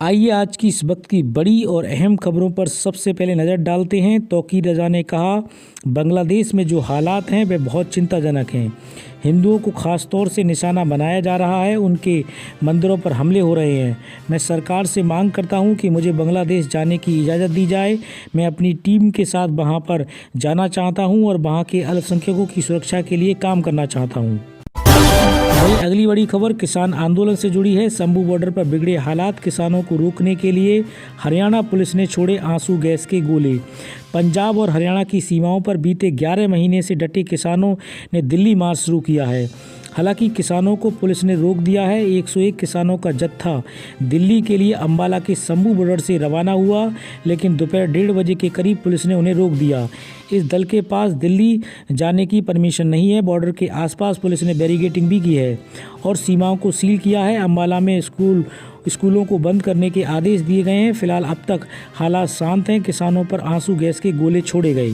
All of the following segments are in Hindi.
आइए आज की इस वक्त की बड़ी और अहम खबरों पर सबसे पहले नज़र डालते हैं। तौकीर रज़ा ने कहा, बांग्लादेश में जो हालात हैं वे बहुत चिंताजनक हैं। हिंदुओं को खास तौर से निशाना बनाया जा रहा है, उनके मंदिरों पर हमले हो रहे हैं। मैं सरकार से मांग करता हूं कि मुझे बांग्लादेश जाने की इजाज़त दी जाए। मैं अपनी टीम के साथ वहां पर जाना चाहता हूं और वहां के अल्पसंख्यकों की सुरक्षा के लिए काम करना चाहता हूं। वहीं अगली बड़ी खबर किसान आंदोलन से जुड़ी है। शंभू बॉर्डर पर बिगड़े हालात, किसानों को रोकने के लिए हरियाणा पुलिस ने छोड़े आंसू गैस के गोले। पंजाब और हरियाणा की सीमाओं पर बीते 11 महीने से डटे किसानों ने दिल्ली मार्च शुरू किया है। हालांकि किसानों को पुलिस ने रोक दिया है। 101 किसानों का जत्था दिल्ली के लिए अंबाला के शंभू बॉर्डर से रवाना हुआ, लेकिन दोपहर 1:30 बजे के करीब पुलिस ने उन्हें रोक दिया। इस दल के पास दिल्ली जाने की परमिशन नहीं है। बॉर्डर के आसपास पुलिस ने बैरिकेडिंग भी की है और सीमाओं को सील किया है। अंबाला में स्कूलों को बंद करने के आदेश दिए गए हैं। फिलहाल अब तक हालात शांत हैं। किसानों पर आंसू गैस के गोले छोड़े गए।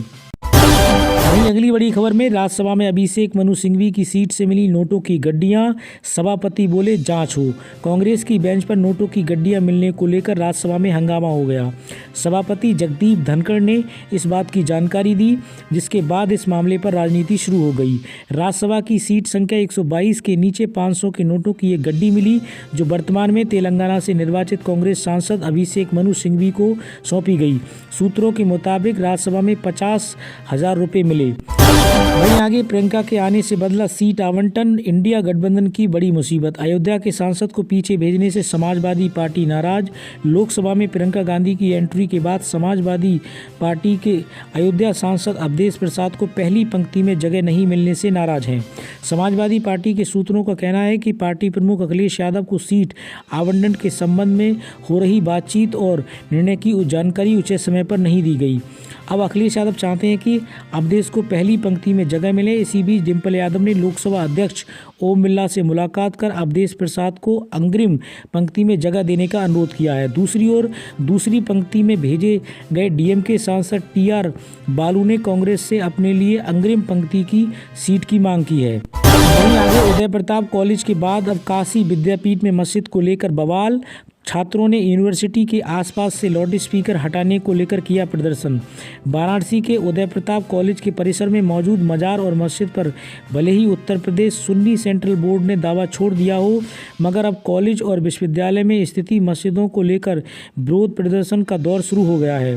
वहीं अगली बड़ी खबर में राज्यसभा में अभिषेक मनु सिंघवी की सीट से मिली नोटों की गड्डियां। सभापति बोले जांच हो। कांग्रेस की बेंच पर नोटों की गड्डियां मिलने को लेकर राज्यसभा में हंगामा हो गया। सभापति जगदीप धनखड़ ने इस बात की जानकारी दी, जिसके बाद इस मामले पर राजनीति शुरू हो गई। राज्यसभा की सीट संख्या 122 के नीचे 500 के नोटों की एक गड्डी मिली, जो वर्तमान में तेलंगाना से निर्वाचित कांग्रेस सांसद अभिषेक मनु सिंघवी को सौंपी गई। सूत्रों के मुताबिक राज्यसभा में 50,000 रुपये मिले। वहीं आगे प्रियंका के आने से बदला सीट आवंटन, इंडिया गठबंधन की बड़ी मुसीबत। अयोध्या के सांसद को पीछे भेजने से समाजवादी पार्टी नाराज। लोकसभा में प्रियंका गांधी की एंट्री के बाद समाजवादी पार्टी के अयोध्या सांसद अवधेश प्रसाद को पहली पंक्ति में जगह नहीं मिलने से नाराज हैं। समाजवादी पार्टी के सूत्रों का कहना है कि पार्टी प्रमुख अखिलेश यादव को सीट आवंटन के संबंध में हो रही बातचीत और निर्णय की जानकारी उचित समय पर नहीं दी गई। अब अखिलेश यादव चाहते हैं कि अवधेश को पहली पंक्ति में जगह मिले। इसी बीच डिम्पल यादव ने लोकसभा अध्यक्ष ओम बिरला से मुलाकात कर अवधेश प्रसाद को अग्रिम पंक्ति में जगह देने का अनुरोध किया है। दूसरी ओर दूसरी पंक्ति में भेजे गए डीएमके सांसद टीआर बालू ने कांग्रेस से अपने लिए अग्रिम पंक्ति की सीट की मांग की है। वहीं आगे उदय प्रताप कॉलेज के बाद अब काशी विद्यापीठ में मस्जिद को लेकर बवाल। छात्रों ने यूनिवर्सिटी के आसपास से लाउड स्पीकर हटाने को लेकर किया प्रदर्शन। वाराणसी के उदय प्रताप कॉलेज के परिसर में मौजूद मजार और मस्जिद पर भले ही उत्तर प्रदेश सुन्नी सेंट्रल बोर्ड ने दावा छोड़ दिया हो, मगर अब कॉलेज और विश्वविद्यालय में स्थिति मस्जिदों को लेकर विरोध प्रदर्शन का दौर शुरू हो गया है।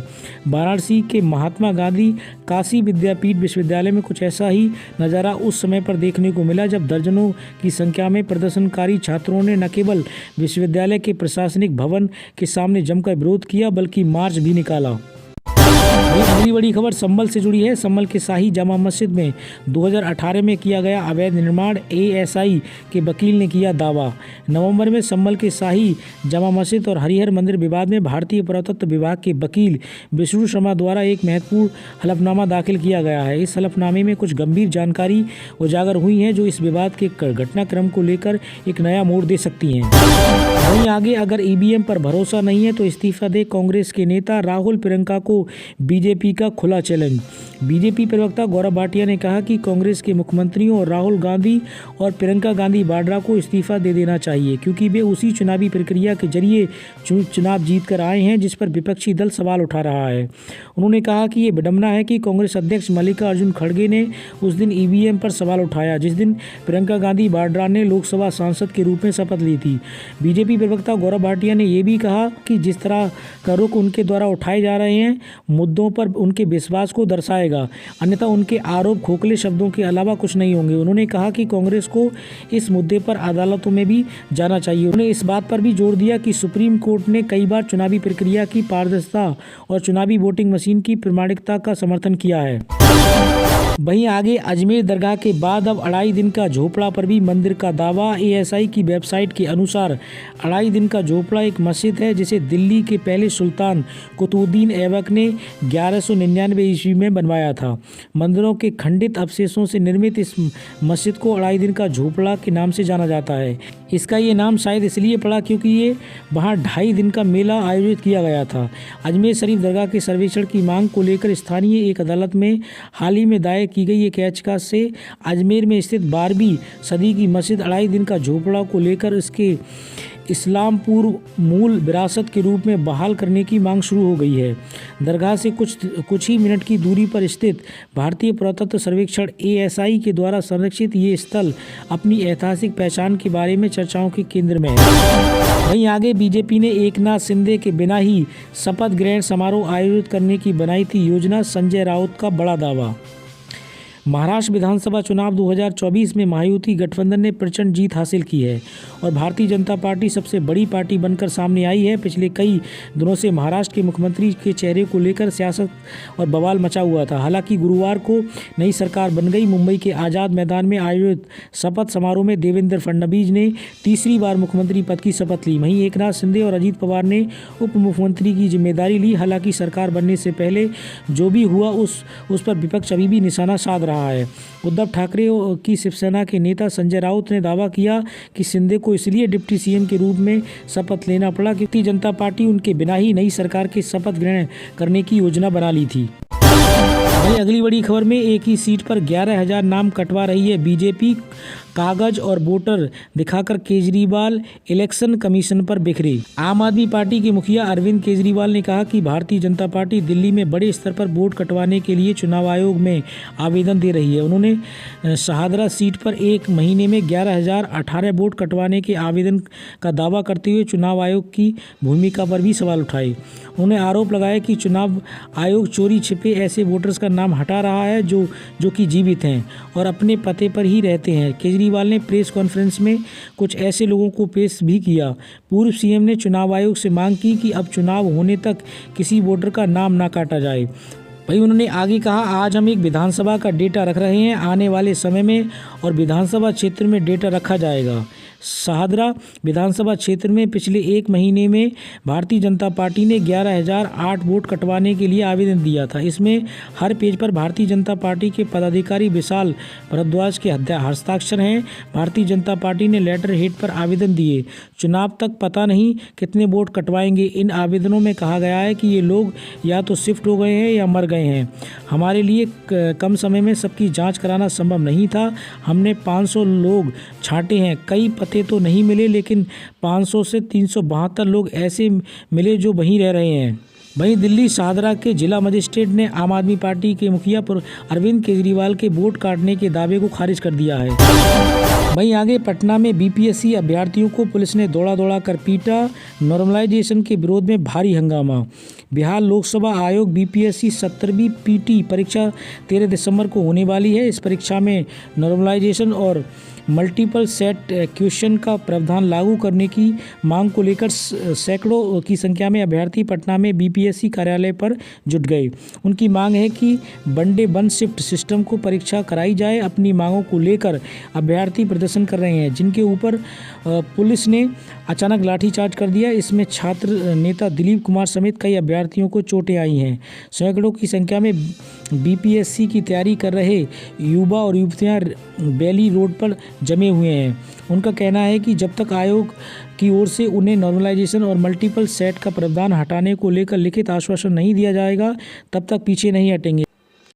वाराणसी के महात्मा गांधी काशी विद्यापीठ विश्वविद्यालय में कुछ ऐसा ही नज़ारा उस समय पर देखने को मिला, जब दर्जनों की संख्या में प्रदर्शनकारी छात्रों ने न केवल विश्वविद्यालय के प्रशासनिक भवन के सामने जमकर विरोध किया, बल्कि मार्च भी निकाला। अगली बड़ी खबर संभल से जुड़ी है। संभल के शाही जामा मस्जिद में 2018 में किया गया अवैध निर्माण, एएसआई के वकील ने किया दावा। नवंबर में संभल के शाही जामा मस्जिद और हरिहर मंदिर विवाद में भारतीय पुरातत्व विभाग के वकील विष्णु शर्मा द्वारा एक महत्वपूर्ण हलफनामा दाखिल किया गया है। इस हलफनामे में कुछ गंभीर जानकारी उजागर हुई है, जो इस विवाद के घटनाक्रम को लेकर एक नया मोड़ दे सकती हैं। वहीं आगे अगर ईवीएम पर भरोसा नहीं है तो इस्तीफा दे कांग्रेस के नेता। राहुल प्रियंका को बीजेपी का खुला चैलेंज। बीजेपी प्रवक्ता गौरव भाटिया ने कहा कि कांग्रेस के मुख्यमंत्रियों और राहुल गांधी और प्रियंका गांधी वाड्रा को इस्तीफा दे देना चाहिए, क्योंकि वे उसी चुनावी प्रक्रिया के जरिए चुनाव जीत कर आए हैं जिस पर विपक्षी दल सवाल उठा रहा है। उन्होंने कहा कि ये विडंबना है कि कांग्रेस अध्यक्ष मल्लिकार्जुन खड़गे ने उस दिन ईवीएम पर सवाल उठाया जिस दिन प्रियंका गांधी वाड्रा ने लोकसभा सांसद के रूप में शपथ ली थी। बीजेपी प्रवक्ता गौरव भाटिया ने यह भी कहा कि जिस तरह का रुख उनके द्वारा उठाए जा रहे हैं मुद्दों पर उनके विश्वास को दर्शाएगा, अन्यथा उनके आरोप खोखले शब्दों के अलावा कुछ नहीं होंगे। उन्होंने कहा कि कांग्रेस को इस मुद्दे पर अदालतों में भी जाना चाहिए। उन्होंने इस बात पर भी जोर दिया कि सुप्रीम कोर्ट ने कई बार चुनावी प्रक्रिया की पारदर्शिता और चुनावी वोटिंग मशीन की प्रामाणिकता का समर्थन किया है। वहीं आगे अजमेर दरगाह के बाद अब 2.5 दिन का झोपड़ा पर भी मंदिर का दावा। एएसआई की वेबसाइट के अनुसार 2.5 दिन का झोपड़ा एक मस्जिद है जिसे दिल्ली के पहले सुल्तान कुतुबुद्दीन ऐबक ने 1199 ईस्वी में बनवाया था। मंदिरों के खंडित अवशेषों से निर्मित इस मस्जिद को 2.5 दिन का झोपड़ा के नाम से जाना जाता है। इसका ये नाम शायद इसलिए पड़ा क्योंकि ये वहाँ 2.5 दिन का मेला आयोजित किया गया था। अजमेर शरीफ दरगाह के सर्वेक्षण की मांग को लेकर स्थानीय एक अदालत में हाल ही में दायर की गई एक याचिका से अजमेर में स्थित 12वीं सदी की मस्जिद 2.5 दिन का झोपड़ा को लेकर इसके इस्लामपुर मूल विरासत के रूप में बहाल करने की मांग शुरू हो गई है। दरगाह से कुछ ही मिनट की दूरी पर स्थित भारतीय पुरातत्व सर्वेक्षण ASI के द्वारा संरक्षित ये स्थल अपनी ऐतिहासिक पहचान के बारे में चर्चाओं के केंद्र में है। वहीं आगे बीजेपी ने एकनाथ शिंदे के बिना ही शपथ ग्रहण समारोह आयोजित करने की बनाई थी योजना, संजय राउत का बड़ा दावा। महाराष्ट्र विधानसभा चुनाव 2024 में महायुति गठबंधन ने प्रचंड जीत हासिल की है और भारतीय जनता पार्टी सबसे बड़ी पार्टी बनकर सामने आई है। पिछले कई दिनों से महाराष्ट्र के मुख्यमंत्री के चेहरे को लेकर सियासत और बवाल मचा हुआ था। हालांकि गुरुवार को नई सरकार बन गई। मुंबई के आज़ाद मैदान में आयोजित शपथ समारोह में देवेंद्र फडणवीस ने तीसरी बार मुख्यमंत्री पद की शपथ ली। वहीं एकनाथ शिंदे और अजित पवार ने उप मुख्यमंत्री की जिम्मेदारी ली। हालांकि सरकार बनने से पहले जो भी हुआ उस पर विपक्ष अभी भी निशाना साध रहा है। उद्धव ठाकरे की शिवसेना के नेता संजय राउत ने दावा किया कि शिंदे को इसलिए डिप्टी CM के रूप में शपथ लेना पड़ा क्योंकि भारतीय जनता पार्टी उनके बिना ही नई सरकार के शपथ ग्रहण करने की योजना बना ली थी। वहीं अगली बड़ी खबर में एक ही सीट पर 11,000 नाम कटवा रही है बीजेपी। कागज और वोटर दिखाकर केजरीवाल इलेक्शन कमीशन पर बिखरे। आम आदमी पार्टी के मुखिया अरविंद केजरीवाल ने कहा कि भारतीय जनता पार्टी दिल्ली में बड़े स्तर पर वोट कटवाने के लिए चुनाव आयोग में आवेदन दे रही है। उन्होंने शाहदरा सीट पर एक महीने में 11,018 वोट कटवाने के आवेदन का दावा करते हुए चुनाव आयोग की भूमिका पर भी सवाल उठाए। उन्होंने आरोप लगाया कि चुनाव आयोग चोरी छिपे ऐसे वोटर्स का नाम हटा रहा है जो कि जीवित हैं और अपने पते पर ही रहते हैं। केजरीवाल ने प्रेस कॉन्फ्रेंस में कुछ ऐसे लोगों को पेश भी किया। पूर्व CM ने चुनाव आयोग से मांग की कि अब चुनाव होने तक किसी वोटर का नाम ना काटा जाए। वहीं उन्होंने आगे कहा, आज हम एक विधानसभा का डेटा रख रहे हैं, आने वाले समय में और विधानसभा क्षेत्र में डेटा रखा जाएगा। शाहदरा विधानसभा क्षेत्र में पिछले एक महीने में भारतीय जनता पार्टी ने 11,008 वोट कटवाने के लिए आवेदन दिया था। इसमें हर पेज पर भारतीय जनता पार्टी के पदाधिकारी विशाल भारद्वाज के हस्ताक्षर हैं। भारतीय जनता पार्टी ने लेटर हेड पर आवेदन दिए। चुनाव तक पता नहीं कितने वोट कटवाएंगे। इन आवेदनों में कहा गया है कि ये लोग या तो शिफ्ट हो गए हैं या मर गए हैं। हमारे लिए कम समय में सबकी जाँच कराना संभव नहीं था। हमने 500 लोग छांटे हैं। कई तो नहीं मिले, लेकिन 500 से 372 लोग ऐसे मिले जो वहीं रह रहे हैं। वहीं दिल्ली शाहदरा के जिला मजिस्ट्रेट ने आम आदमी पार्टी के मुखिया अरविंद केजरीवाल के वोट काटने के दावे को खारिज कर दिया है। वहीं आगे पटना में BPSC अभ्यर्थियों को पुलिस ने दौड़ा कर पीटा। नॉर्मलाइजेशन के विरोध में भारी हंगामा। बिहार लोकसेवा आयोग BPSC 17वीं PT परीक्षा 13 दिसंबर को होने वाली है। इस परीक्षा में नॉर्मलाइजेशन और मल्टीपल सेट क्वेश्चन का प्रावधान लागू करने की मांग को लेकर सैकड़ों की संख्या में अभ्यर्थी पटना में BPSC कार्यालय पर जुट गए। उनकी मांग है कि वनडे वन शिफ्ट सिस्टम को परीक्षा कराई जाए। अपनी मांगों को लेकर अभ्यर्थी प्रदर्शन कर रहे हैं, जिनके ऊपर पुलिस ने अचानक लाठीचार्ज कर दिया। इसमें छात्र नेता दिलीप कुमार समेत कई अभ्यर्थियों को चोटें आई हैं। सैकड़ों की संख्या में BPSC की तैयारी कर रहे युवा और युवतियां बेली रोड पर जमे हुए हैं। उनका कहना है कि जब तक आयोग की ओर से उन्हें नॉर्मलाइजेशन और मल्टीपल सेट का प्रावधान हटाने को लेकर लिखित आश्वासन नहीं दिया जाएगा, तब तक पीछे नहीं हटेंगे।